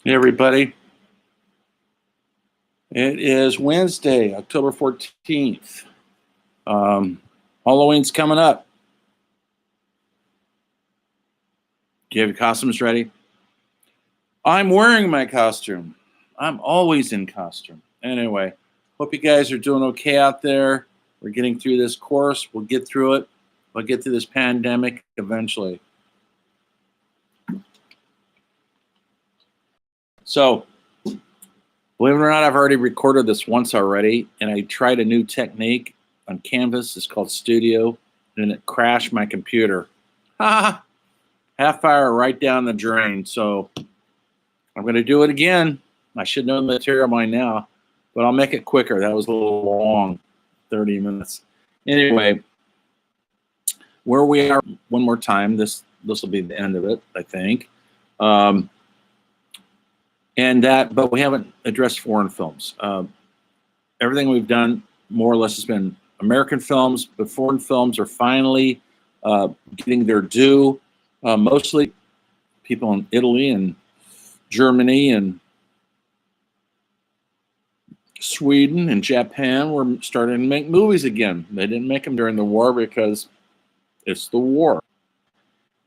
Hey everybody, it is Wednesday, October 14th. Halloween's coming up. Do you have your costumes ready? I'm wearing my costume. I'm always in costume. Anyway, hope you guys are doing okay out there. We're getting through this course. We'll get through it. We'll get through this pandemic eventually. So, believe it or not, I've already recorded this once already, and I tried a new technique on Canvas. It's called Studio, and it crashed my computer. Ha! Half hour right down the drain. So I'm going to do it again. I should know the material by now, but I'll make it quicker. That was a little long, 30 minutes. Anyway, where we are, one more time. This will be the end of it, I think. But we haven't addressed foreign films. Everything we've done more or less has been American films, but foreign films are finally getting their due. Mostly people in Italy and Germany and Sweden and Japan were starting to make movies again. They didn't make them during the war because it's the war.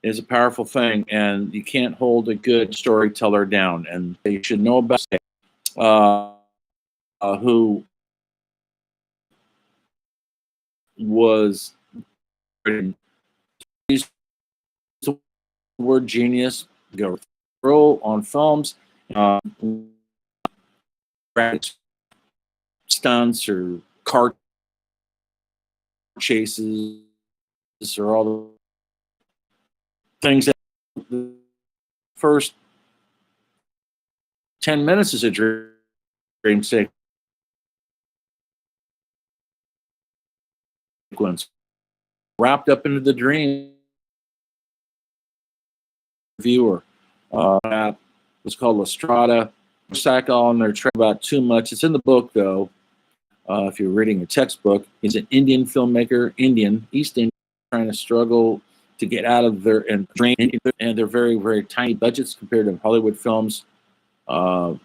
It's a powerful thing, and you can't hold a good storyteller down. And they should know about who was the word genius. Go through on films. Stunts or car chases or all the things that the first 10 minutes is a dream sequence wrapped up into the dream viewer. It's called La Strada. Kurosawa on their track about too much. It's in the book though. If you're reading a textbook, he's an Indian filmmaker, East Indian, trying to struggle to get out of their and drain, and they're very, very tiny budgets compared to Hollywood films. I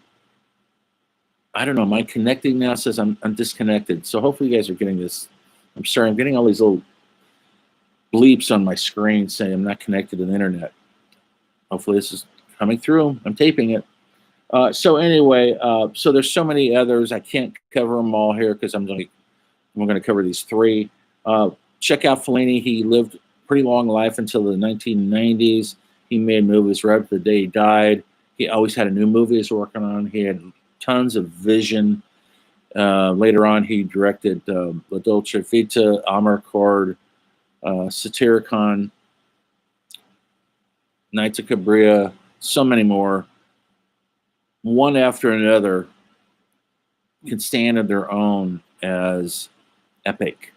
don't know. Am I connecting now? It says I'm disconnected. So hopefully you guys are getting this. I'm sorry. I'm getting all these little bleeps on my screen saying I'm not connected to the internet. Hopefully this is coming through. I'm taping it. So anyway, so there's so many others. I can't cover them all here because I'm going to cover these three. Check out Fellini. He lived a pretty long life until the 1990s. He made movies right up to the day he died. He always had a new movie he was working on. He had tons of vision. Later on, he directed La Dolce Vita, Amarcord, Satyricon, Nights of Cabiria, so many more. One after another can stand on their own as epic.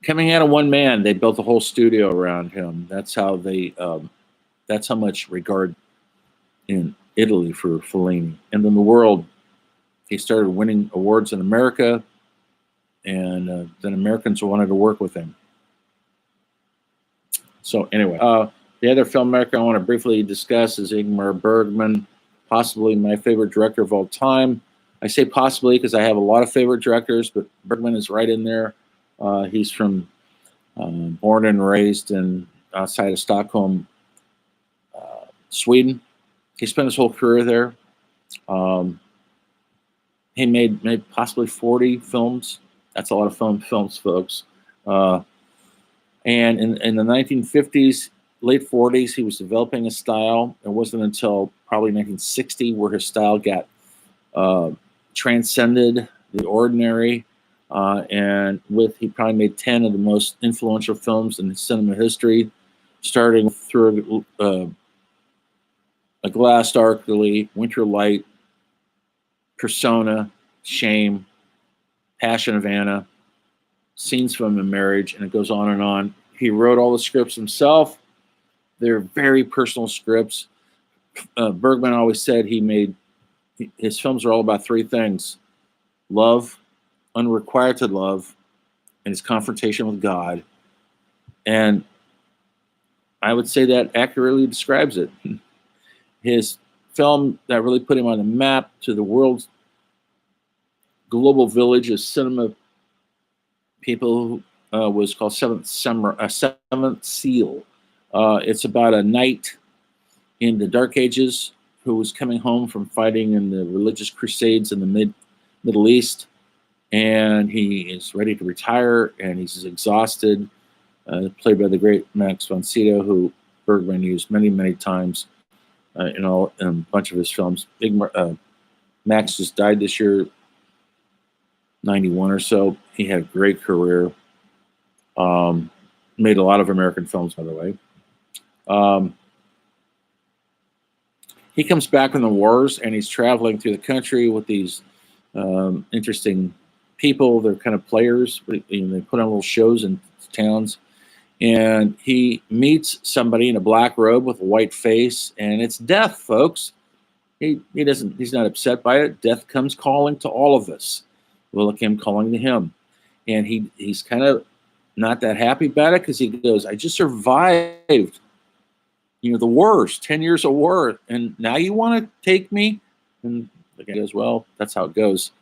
Coming out of one man, they built a whole studio around him. That's how that's how much regard in Italy for Fellini. And in the world, he started winning awards in America, and then Americans wanted to work with him. So anyway, the other filmmaker I want to briefly discuss is Ingmar Bergman, possibly my favorite director of all time. I say possibly because I have a lot of favorite directors, but Bergman is right in there. He's from born and raised in outside of Stockholm, Sweden. He spent his whole career there. He made possibly 40 films. That's a lot of films, folks. And in the 1950s, late 40s, he was developing a style. It wasn't until probably 1960 where his style got transcended the ordinary. And he probably made 10 of the most influential films in cinema history, starting through A Glass Darkly, Winter Light, Persona, Shame, Passion of Anna, Scenes from a Marriage, and it goes on and on. He wrote all the scripts himself. They're very personal scripts. Bergman always said his films are all about three things: love, unrequited love, and his confrontation with God. And I would say that accurately describes it. His film that really put him on the map to the world's global village of cinema people was called Seventh Seal. It's about a knight in the Dark Ages who was coming home from fighting in the religious crusades in the Middle East, and he is ready to retire, and he's exhausted. Played by the great Max von Sydow, who Bergman used many, many times in a bunch of his films. Max just died this year, 91 or so. He had a great career. Made a lot of American films, by the way. He comes back from the wars, and he's traveling through the country with these interesting people. They're kind of players. They put on little shows in towns. And he meets somebody in a black robe with a white face, and it's death, folks. He's not upset by it. Death comes calling to all of us. Well, like him calling to him. And he's kind of not that happy about it, because he goes, I just survived, the wars, 10 years of war, and now you want to take me? And the guy goes, well, that's how it goes.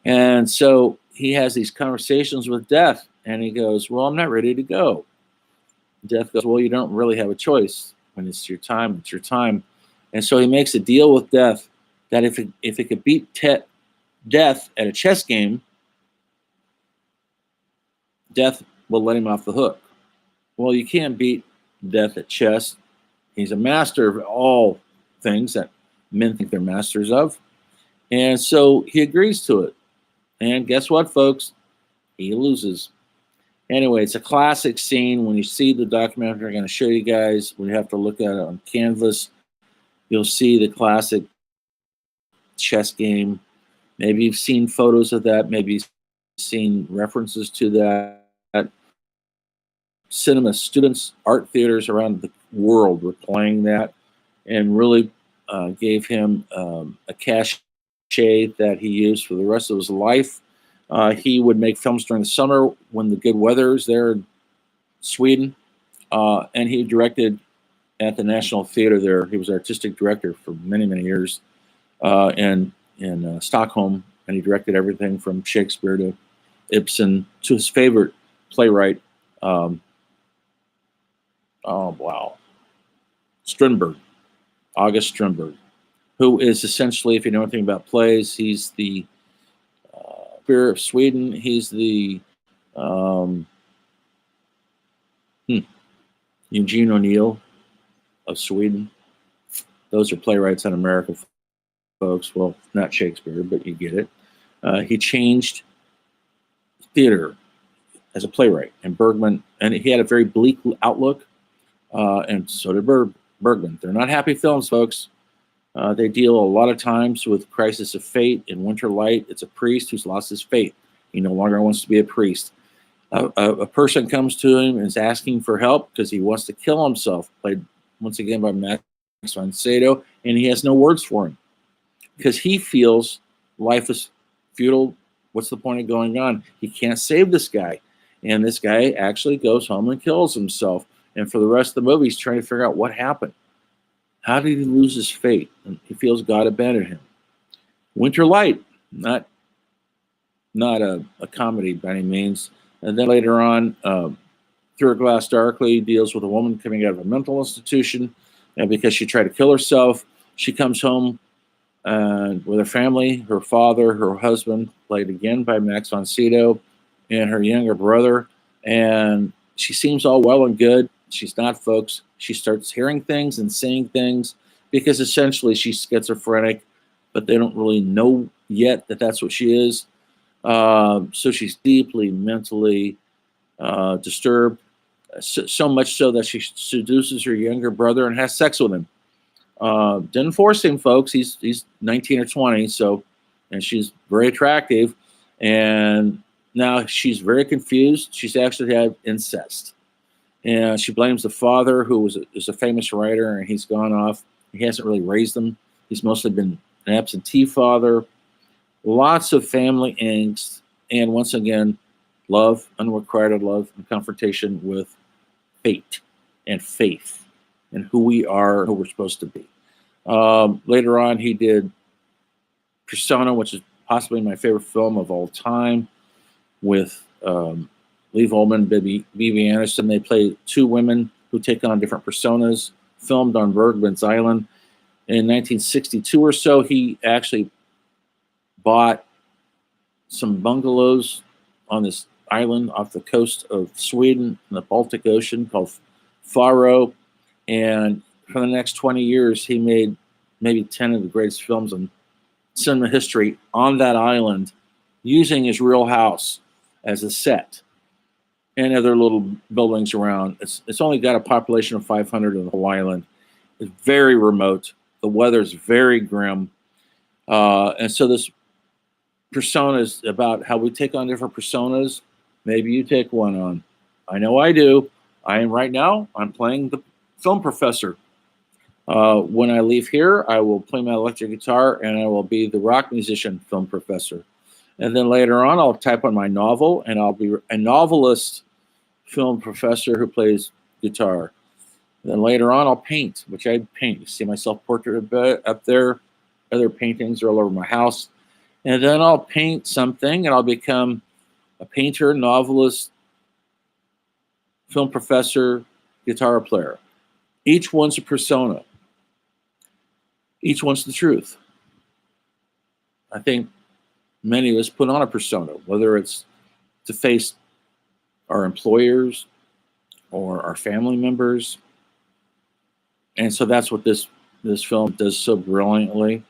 And so he has these conversations with Death, and he goes, well, I'm not ready to go. Death goes, well, you don't really have a choice. When it's your time, it's your time. And so he makes a deal with Death that if it could beat Death at a chess game, Death will let him off the hook. Well, you can't beat Death at chess. He's a master of all things that men think they're masters of. And so he agrees to it. And guess what, folks? He loses. Anyway, it's a classic scene. When you see the documentary I'm going to show you guys, we have to look at it on canvas. You'll see the classic chess game. Maybe you've seen photos of that. Maybe you've seen references to that. Cinema students, art theaters around the world were playing that, and really gave him a cachet that he used for the rest of his life. He would make films during the summer when the good weather is there in Sweden, and he directed at the National Theater there. He was artistic director for many, many years in Stockholm, and he directed everything from Shakespeare to Ibsen to his favorite playwright, Strindberg, August Strindberg, who is essentially, if you know anything about plays, he's the Spirit of Sweden. He's the Eugene O'Neill of Sweden. Those are playwrights in America, folks. Well, not Shakespeare, but you get it. He changed theater as a playwright, and Bergman, and he had a very bleak outlook, and so did Bergman. They're not happy films, folks. They deal a lot of times with crisis of fate. In Winter Light, it's a priest who's lost his faith. He no longer wants to be a priest. A person comes to him and is asking for help because he wants to kill himself, played once again by Max von Sydow, and he has no words for him because he feels life is futile. What's the point of going on? He can't save this guy. And this guy actually goes home and kills himself. And for the rest of the movie, he's trying to figure out what happened. How did he lose his faith? And he feels God abandoned him. Winter Light, not a comedy by any means. And then later on, Through a Glass Darkly deals with a woman coming out of a mental institution. And because she tried to kill herself, she comes home with her family, her father, her husband, played again by Max von Sydow, and her younger brother. And she seems all well and good. She's not, folks. She starts hearing things and seeing things because essentially she's schizophrenic, but they don't really know yet that that's what she is. So she's deeply mentally disturbed, so much so that she seduces her younger brother and has sex with him. Didn't force him, folks. He's 19 or 20, and she's very attractive, and now she's very confused. She's actually had incest. And she blames the father, who is a famous writer, and he's gone off. He hasn't really raised them. He's mostly been an absentee father. Lots of family angst, and once again, love, unrequited love, and confrontation with fate and faith and who we are, who we're supposed to be. Later on, he did Persona, which is possibly my favorite film of all time, with Lee Volman, Bibi Anderson. They play two women who take on different personas, filmed on Bergman's Island. In 1962 or so, he actually bought some bungalows on this island off the coast of Sweden in the Baltic Ocean called Faro. And for the next 20 years, he made maybe 10 of the greatest films in cinema history on that island, using his real house as a set and other little buildings around. It's only got a population of 500 in the whole island. It's very remote. The weather's very grim. And so this persona is about how we take on different personas. Maybe you take one on. I know I do. I'm playing the film professor. When I leave here, I will play my electric guitar and I will be the rock musician film professor. And then later on, I'll type on my novel and I'll be a novelist film professor who plays guitar. Then later on, I'll paint, which I paint. You see my self-portrait up there. Other paintings are all over my house. And then I'll paint something and I'll become a painter, novelist, film professor, guitar player. Each one's a persona. Each one's the truth. I think many of us put on a persona, whether it's to face our employers or our family members. And so that's what this film does so brilliantly.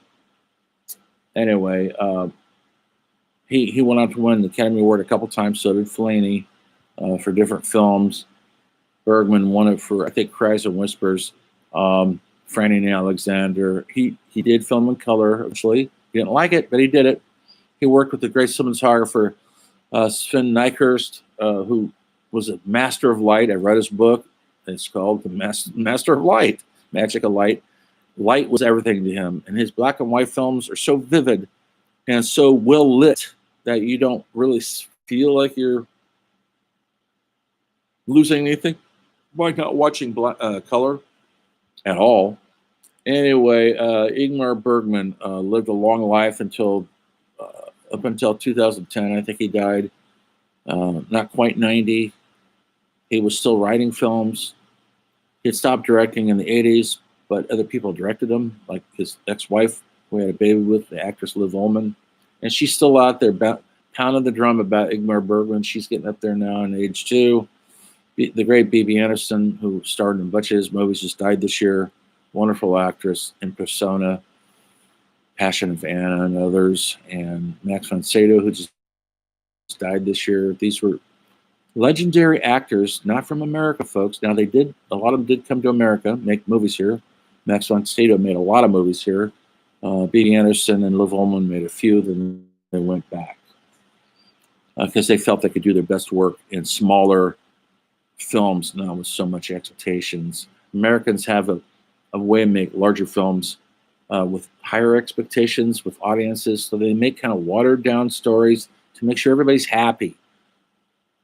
Anyway, he went on to win the Academy Award a couple times. So did Fellini for different films. Bergman won it for, I think, Cries and Whispers. Franny and Alexander. He did film in color, actually. He didn't like it, but he did it. He worked with the great cinematographer Sven Nykirst, who was a master of light. I read his book. It's called The Master of Light, Magic of Light. Light was everything to him. And his black and white films are so vivid and so well lit that you don't really feel like you're losing anything by not watching color at all. Anyway, Ingmar Bergman lived a long life up until 2010. I think he died not quite 90. He was still writing films. He had stopped directing in the 80s, but other people directed him, like his ex-wife, who he had a baby with, the actress Liv Ullmann. And she's still out there pounding the drum about Ingmar Bergman. She's getting up there now in age 2. The great Bibi Anderson, who starred in a bunch of his movies, just died this year. Wonderful actress in Persona, Passion of Anna, and others. And Max von Sydow, who just died this year. These were legendary actors, not from America, folks. Now, a lot of them did come to America, make movies here. Max von Sydow made a lot of movies here. Bibi Anderson and Liv Ullmann made a few, then they went back because they felt they could do their best work in smaller films, not with so much expectations. Americans have a way to make larger films with higher expectations with audiences, so they make kind of watered down stories to make sure everybody's happy.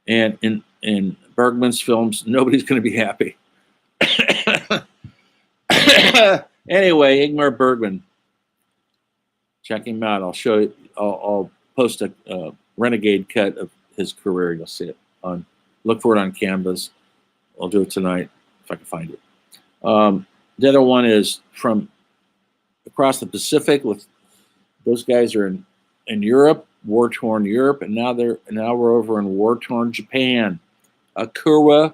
And in Bergman's films, nobody's going to be happy. Anyway, Ingmar Bergman, check him out. I'll show you. I'll post a renegade cut of his career. You'll see it on. Look for it on Canvas. I'll do it tonight if I can find it. The other one is from across the Pacific. Those guys are in Europe, war-torn Europe, and now we're over in war-torn Japan. Kurosawa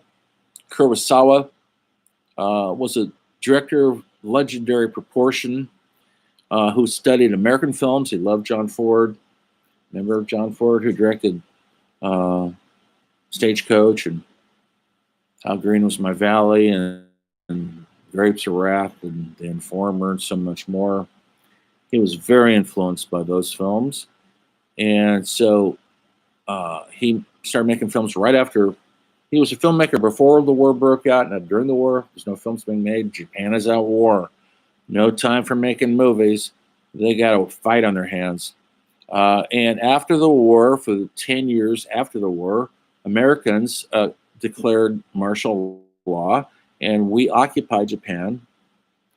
was a director of legendary proportion who studied American films. He loved John Ford. Remember John Ford, who directed Stagecoach and How Green Was My Valley and Grapes of Wrath and The Informer and so much more. He was very influenced by those films. And so he started making films right after. He was a filmmaker before the war broke out, and during the war, there's no films being made. Japan is at war. No time for making movies. They got a fight on their hands. And after the war, for 10 years after the war, Americans declared martial law, and we occupied Japan.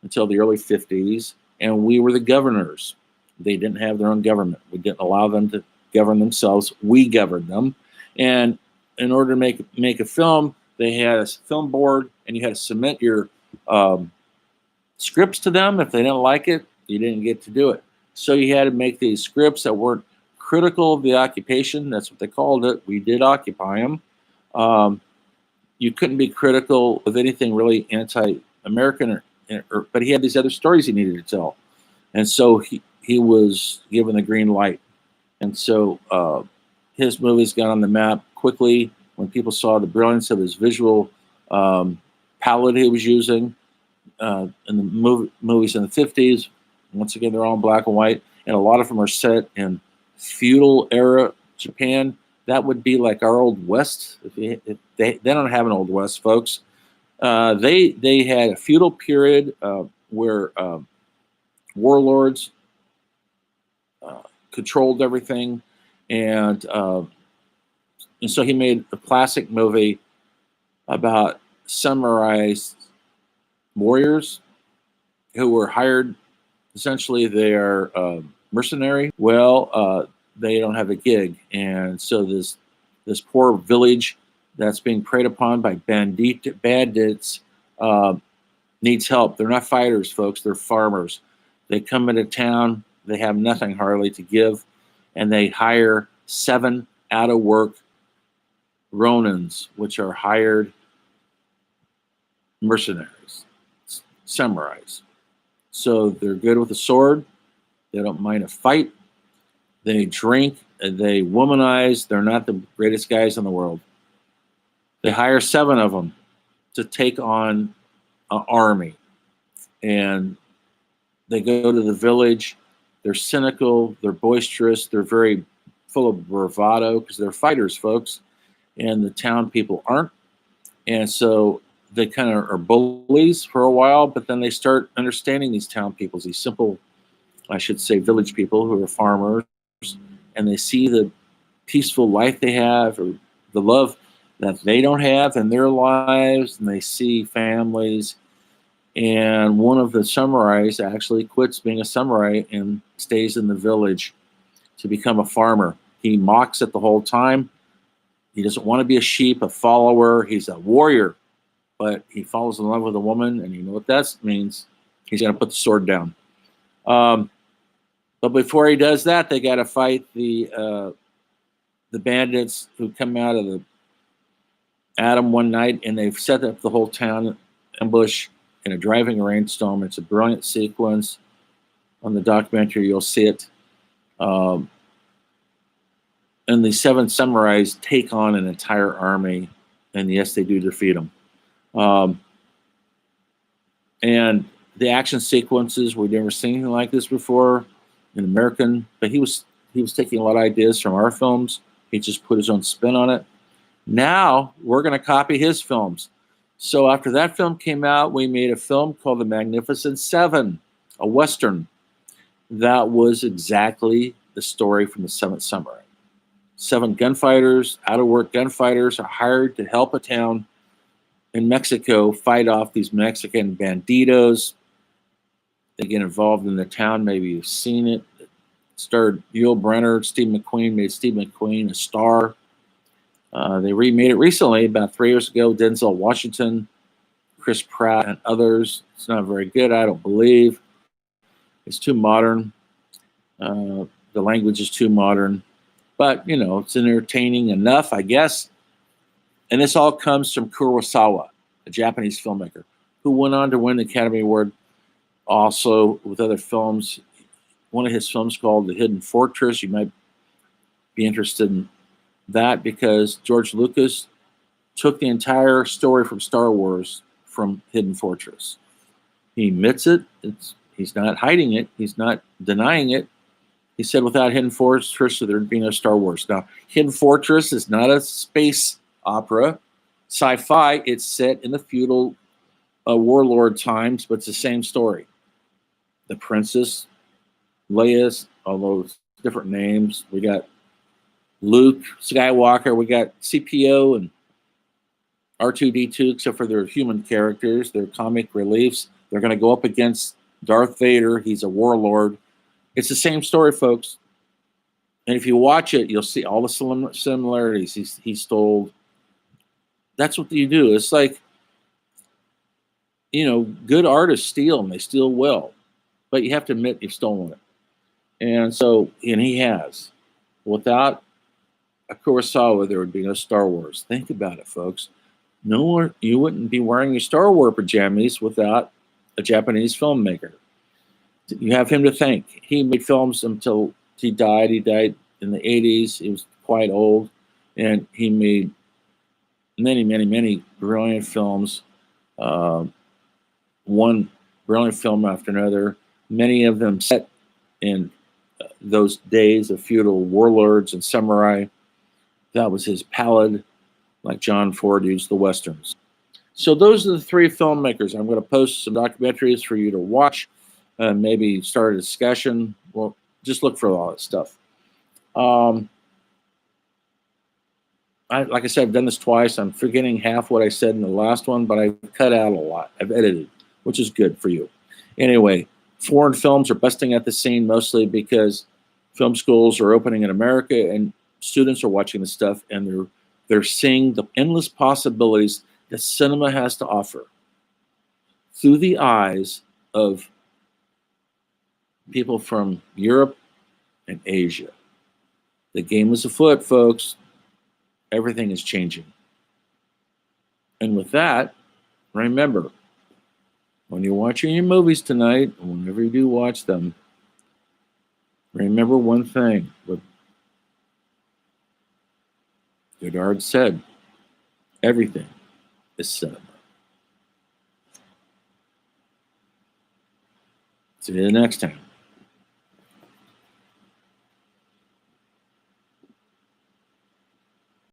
until the early 50s, and we were the governors. They didn't have their own government. We didn't allow them to govern themselves. We governed them. And in order to make a film, they had a film board, and you had to submit your scripts to them. If they didn't like it, you didn't get to do it. So you had to make these scripts that weren't critical of the occupation. That's what they called it. We did occupy them. You couldn't be critical of anything really anti-American, but he had these other stories he needed to tell. And so he was given the green light. And so his movies got on the map quickly when people saw the brilliance of his visual palette he was using. In the movies in the 50s, once again, they're all in black and white, and a lot of them are set in feudal era Japan. That would be like our Old West. If they don't have an Old West, folks. They had a feudal period where warlords controlled everything, and so he made a classic movie about samurai warriors who were hired. Essentially, they are mercenary. Well, they don't have a gig, and so this poor village that's being preyed upon by bandits needs help. They're not fighters, folks. They're farmers. They come into town. They have nothing hardly to give, and they hire 7 out-of-work ronins, which are hired mercenaries, samurais. So they're good with a sword. They don't mind a fight. They drink. They womanize. They're not the greatest guys in the world. They hire 7 of them to take on an army. And they go to the village. They're cynical. They're boisterous. They're very full of bravado because they're fighters, folks. And the town people aren't. And so they kind of are bullies for a while, but then they start understanding these town people, these simple, I should say, village people who are farmers, and they see the peaceful life they have, or the love that they don't have in their lives, and they see families. And one of the samurais actually quits being a samurai and stays in the village to become a farmer. He mocks it the whole time. He doesn't want to be a sheep, a follower. He's a warrior. But he falls in love with a woman, and you know what that means. He's going to put the sword down. But before he does that, they got to fight the bandits who come out of the Atom one night, and they've set up the whole town ambush in a driving rainstorm. It's a brilliant sequence. On the documentary, you'll see it. And the 7 samurais take on an entire army, and yes, they do defeat them. And the action sequences, we've never seen anything like this before in American, but he was taking a lot of ideas from our films. He just put his own spin on it. Now we're going to copy his films. So after that film came out, we made a film called The Magnificent Seven, a Western. That was exactly the story from The Seventh Samurai. 7 gunfighters, out-of-work gunfighters, are hired to help a town in Mexico fight off these Mexican banditos. They get involved in the town. Maybe you've seen it. It starred Yul Brynner. Steve McQueen made Steve McQueen a star. They remade it recently, about 3 years ago. Denzel Washington, Chris Pratt, and others. It's not very good, I don't believe. It's too modern. The language is too modern. But, you know, it's entertaining enough, I guess. And this all comes from Kurosawa, a Japanese filmmaker, who went on to win the Academy Award also with other films. One of his films called The Hidden Fortress. You might be interested in that because George Lucas took the entire story from Star Wars from Hidden Fortress. He admits it. He's not hiding it. He's not denying it. He said without Hidden Fortress, there'd be no Star Wars. Now, Hidden Fortress is not a space opera, sci-fi. It's set in the feudal warlord times, but it's the same story. The princess, Leia, all those different names. We got Luke Skywalker. We got CPO and R2-D2, except for their human characters, their comic reliefs. They're going to go up against Darth Vader. He's a warlord. It's the same story, folks. And if you watch it, you'll see all the similarities he's told. That's what you do. It's like, good artists steal, and they steal well. But you have to admit you've stolen it. And he has. Without a Kurosawa, there would be no Star Wars. Think about it, folks. You wouldn't be wearing your Star Wars pajamas without a Japanese filmmaker. You have him to thank. He made films until he died. He died in the 80s. He was quite old. And he made many, many, many brilliant films. One brilliant film after another. Many of them set in those days of feudal warlords and samurai. That was his palette, like John Ford used the Westerns. So those are the three filmmakers. I'm going to post some documentaries for you to watch, maybe start a discussion. Well, just look for all that stuff. Like I said, I've done this twice. I'm forgetting half what I said in the last one, but I've cut out a lot. I've edited, which is good for you. Anyway, foreign films are busting at the scene mostly because film schools are opening in America and students are watching this stuff, and they're seeing the endless possibilities that cinema has to offer through the eyes of people from Europe and Asia. The game is afoot, folks. Everything is changing. And with that, remember, when you're watching your movies tonight, whenever you do watch them, remember one thing. What Godard said, everything is cinema. See you next time.